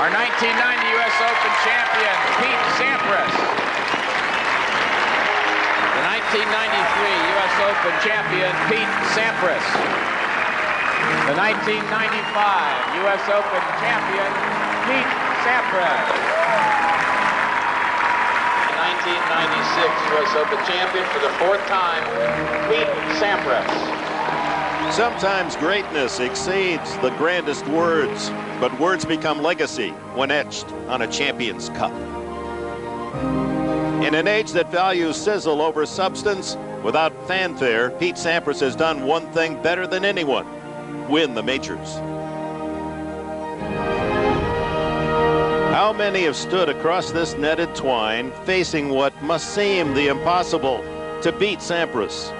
Our 1990 U.S. Open champion, Pete Sampras. The 1993 U.S. Open champion, Pete Sampras. The 1995 U.S. Open champion, Pete Sampras. The 1996 U.S. Open champion for the fourth time, Pete Sampras. Sometimes greatness exceeds the grandest words, but words become legacy when etched on a champion's cup. In an age that values sizzle over substance, without fanfare, Pete Sampras has done one thing better than anyone: win the majors. How many have stood across this netted twine, facing what must seem the impossible, to beat Sampras?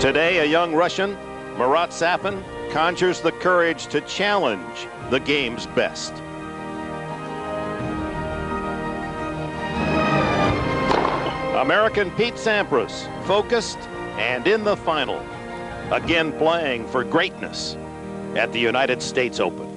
Today, a young Russian, Marat Safin, conjures the courage to challenge the game's best. American Pete Sampras, focused and in the final, again playing for greatness at the United States Open.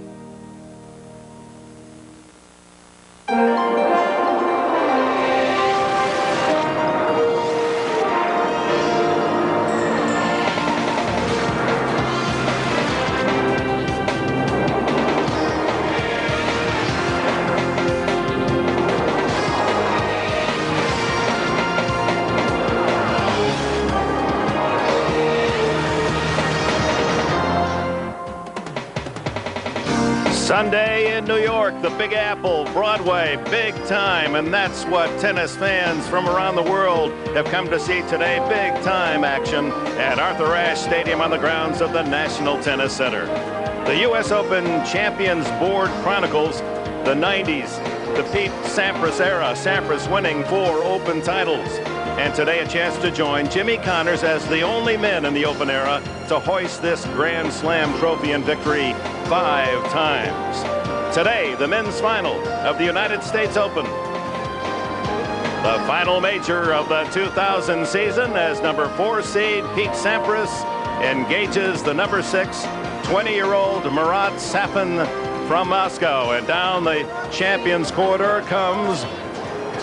Sunday in New York, the Big Apple, Broadway, big time, and that's what tennis fans from around the world have come to see today. Big time action at Arthur Ashe Stadium on the grounds of the National Tennis Center. The U.S. Open Champions Board chronicles the 90s, the Pete Sampras era, Sampras winning 4 Open titles. And today a chance to join Jimmy Connors as the only men in the Open era to hoist this Grand Slam trophy in victory 5 times. Today, the men's final of the United States Open. The final major of the 2000 season as number 4 seed Pete Sampras engages the number 6 20-year-old Marat Safin from Moscow. And down the champions corridor comes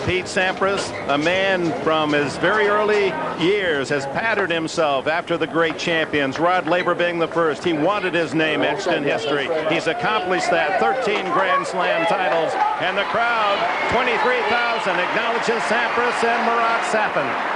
Pete Sampras, a man from his very early years has patterned himself after the great champions, Rod Laver being the first. He wanted his name etched in history. He's accomplished that. 13 Grand Slam titles, and the crowd, 23,000, acknowledges Sampras and Marat Safin.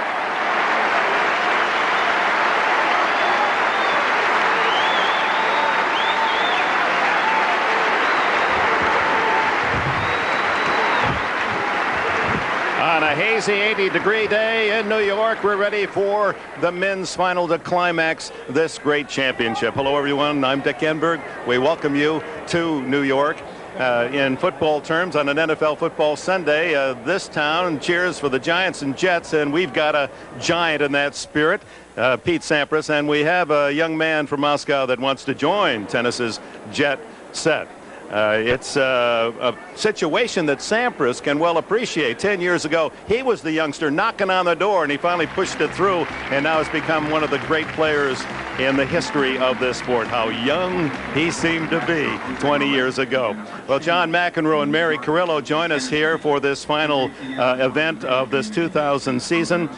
On a hazy 80-degree day in New York, we're ready for the men's final to climax this great championship. Hello, everyone. I'm Dick Enberg. We welcome you to New York. In football terms, on an NFL football Sunday, this town cheers for the Giants and Jets, and we've got a giant in that spirit, Pete Sampras, and we have a young man from Moscow that wants to join tennis's jet set. It's a situation that Sampras can well appreciate. 10 years ago, he was the youngster knocking on the door, and he finally pushed it through, and now has become one of the great players in the history of this sport. How young he seemed to be 20 years ago. Well, John McEnroe and Mary Carrillo join us here for this final event of this 2000 season.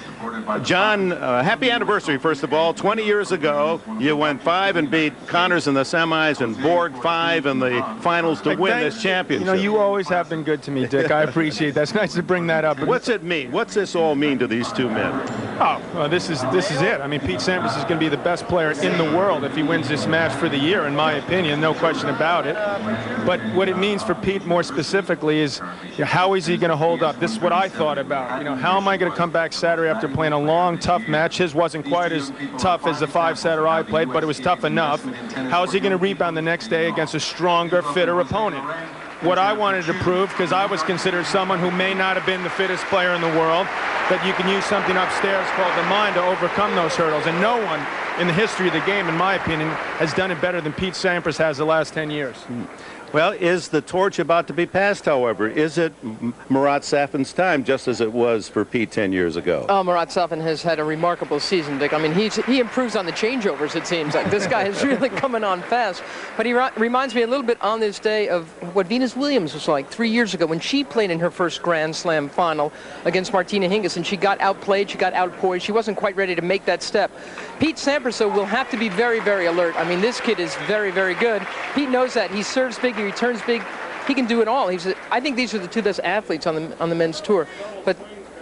John, happy anniversary, first of all. 20 years ago, you went 5 and beat Connors in the semis and Borg 5 in the finals to win this championship. You know, you always have been good to me, Dick. I appreciate that. It's nice to bring that up. What's it mean? What's this all mean to these two men? Oh, well, this is it. I mean, Pete Sampras is going to be the best player in the world if he wins this match for the year, in my opinion, no question about it. But what it means for Pete more specifically is, you know, how is he going to hold up? This is what I thought about. You know, how am I going to come back Saturday after playing a long, tough match? His wasn't quite as tough as the 5-setter I played, but it was tough enough. How is he going to rebound the next day against a stronger, fitter opponent? What I wanted to prove, because I was considered someone who may not have been the fittest player in the world, that you can use something upstairs called the mind to overcome those hurdles. And no one in the history of the game, in my opinion, has done it better than Pete Sampras has the last 10 years. Well, is the torch about to be passed, however? Is it Marat Safin's time, just as it was for Pete 10 years ago? Oh, Marat Safin has had a remarkable season, Dick. I mean, he improves on the changeovers, it seems like. This guy is really coming on fast. But he reminds me a little bit on this day of what Venus Williams was like 3 years ago when she played in her first Grand Slam final against Martina Hingis, and she got outplayed, she got outpoised, she wasn't quite ready to make that step. Pete Sampras, though, will have to be very, very alert. I mean, this kid is very, very good. Pete knows that. He serves big, he returns big. He can do it all. I think these are the two best athletes on the men's tour. But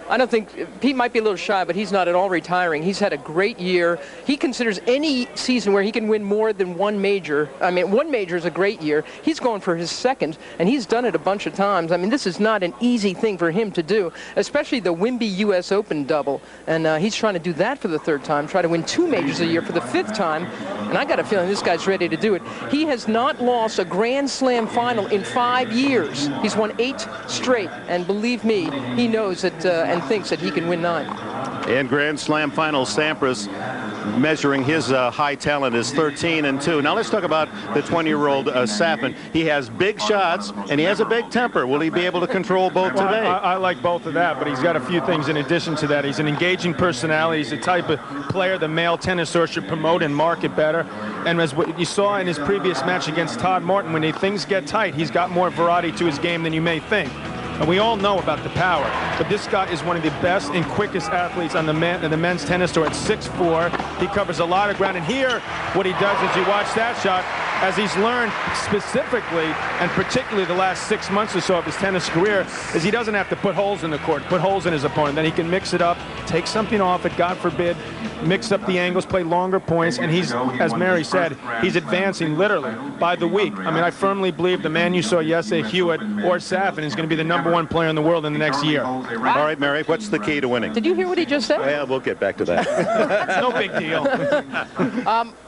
I don't think Pete might be a little shy, but he's not at all retiring. He's had a great year. He considers any season where he can win more than one major. I mean, one major is a great year. He's going for his second, and he's done it a bunch of times. I mean, this is not an easy thing for him to do, especially the Wimby US Open double. And he's trying to do that for the third time, try to win 2 majors a year for the 5th time. And I got a feeling this guy's ready to do it. He has not lost a Grand Slam final in 5 years. He's won 8 straight, and believe me, he knows that and thinks that he can win 9. In Grand Slam finals, Sampras measuring his high talent is 13-2. Now let's talk about the 20-year-old Safin. He has big shots and he has a big temper. Will he be able to control both today? I like both of that, but he's got a few things in addition to that. He's an engaging personality. He's the type of player the male tennis tour should promote and market better. And as what you saw in his previous match against Todd Martin, when things get tight, he's got more variety to his game than you may think. And we all know about the power, but this guy is one of the best and quickest athletes on the men's tennis tour at 6'4". He covers a lot of ground, and here, what he does is you watch that shot, as he's learned specifically, and particularly the last 6 months or so of his tennis career, is he doesn't have to put holes in the court, put holes in his opponent. Then he can mix it up, take something off it, God forbid, mix up the angles, play longer points, and he's, as Mary said, he's advancing literally by the week. I mean, I firmly believe the man you saw yesterday, Hewitt or Safin, is going to be the #1 player in the world in the next year. All right, Mary, what's the key to winning? Did you hear what he just said? Yeah, we'll get back to that. It's no big deal.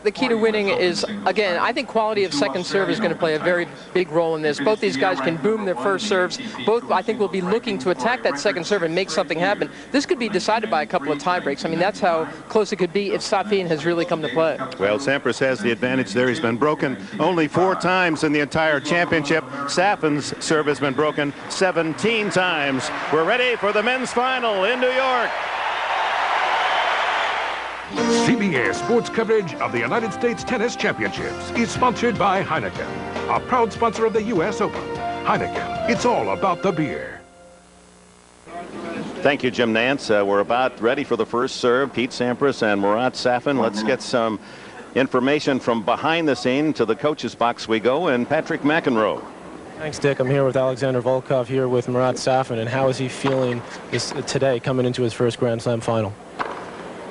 The key to winning is, again, I think quality of second serve is going to play a very big role in this. Both these guys can boom their first serves. Both, I think, will be looking to attack that second serve and make something happen. This could be decided by a couple of tie breaks. I mean, that's how close it could be if Safin has really come to play. Well, Sampras has the advantage there. He's been broken only 4 times in the entire championship. Safin's serve has been broken 17 times. We're ready for the men's final in New York. CBS Sports coverage of the United States Tennis Championships is sponsored by Heineken, a proud sponsor of the US Open. Heineken, it's all about the beer. Thank you, Jim Nance. We're about ready for the first serve. Pete Sampras and Marat Safin. Let's get some information from behind the scene. To the coach's box we go, and Patrick McEnroe. Thanks, Dick. I'm here with Alexander Volkov here with Marat Safin. And how is he feeling today coming into his first Grand Slam final?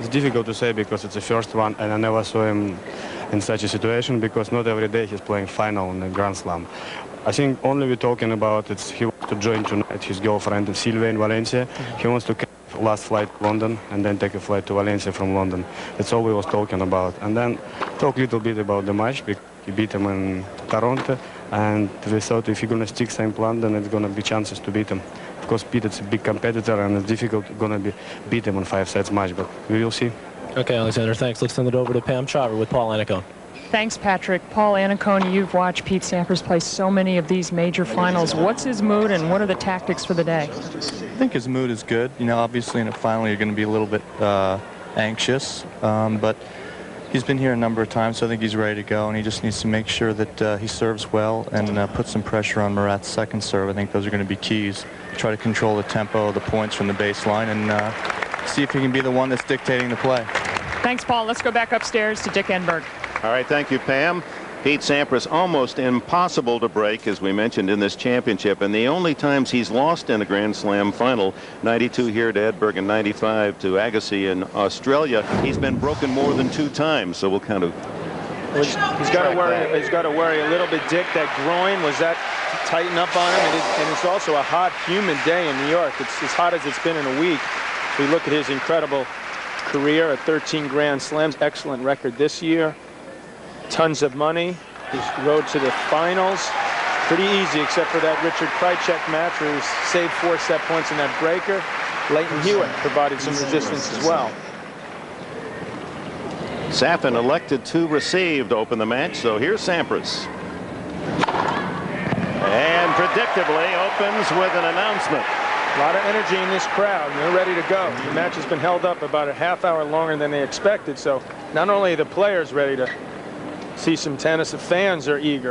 It's difficult to say because it's the first one, and I never saw him in such a situation because not every day he's playing final in the Grand Slam. I think only we're talking about he wants to join tonight his girlfriend Silvia in Valencia. He wants to catch last flight to London and then take a flight to Valencia from London. That's all we was talking about. And then talk a little bit about the match because he beat him in Toronto, and we thought if you're going to stick same plan, then it's going to be chances to beat him. Of course, Pete is a big competitor, and it's difficult going to be beat him on 5 sets match, but we will see. Okay, Alexander, thanks. Let's send it over to Pam Chaver with Paul Annacone. Thanks, Patrick. Paul Annacone, you've watched Pete Sampras play so many of these major finals. What's his mood, and what are the tactics for the day? I think his mood is good. You know, obviously in a final you're going to be a little bit anxious, but he's been here a number of times, so I think he's ready to go, and he just needs to make sure that he serves well and put some pressure on Marat's second serve. I think those are going to be keys. Try to control the tempo, the points from the baseline, and see if he can be the one that's dictating the play. Thanks, Paul. Let's go back upstairs to Dick Enberg. All right, thank you, Pam. Pete Sampras, almost impossible to break, as we mentioned, in this championship. And the only times he's lost in a Grand Slam final, 92 here to Edberg and 95 to Agassi in Australia, he's been broken more than 2 times. So we'll kind of... He's got to worry. He's got to worry a little bit, Dick. That groin, was that tighten up on him? And it's also a hot, humid day in New York. It's as hot as it's been in a week. We look at his incredible career at 13 Grand Slams, excellent record this year. Tons of money. His road to the finals, pretty easy, except for that Richard Krajicek match where he saved 4 set points in that breaker. Leighton Hewitt provided some resistance as well. Safin elected to receive to open the match, so here's Sampras. And predictably opens with an announcement. A lot of energy in this crowd. They're ready to go. The match has been held up about a half hour longer than they expected. So not only are the players ready to see some tennis, the fans are eager.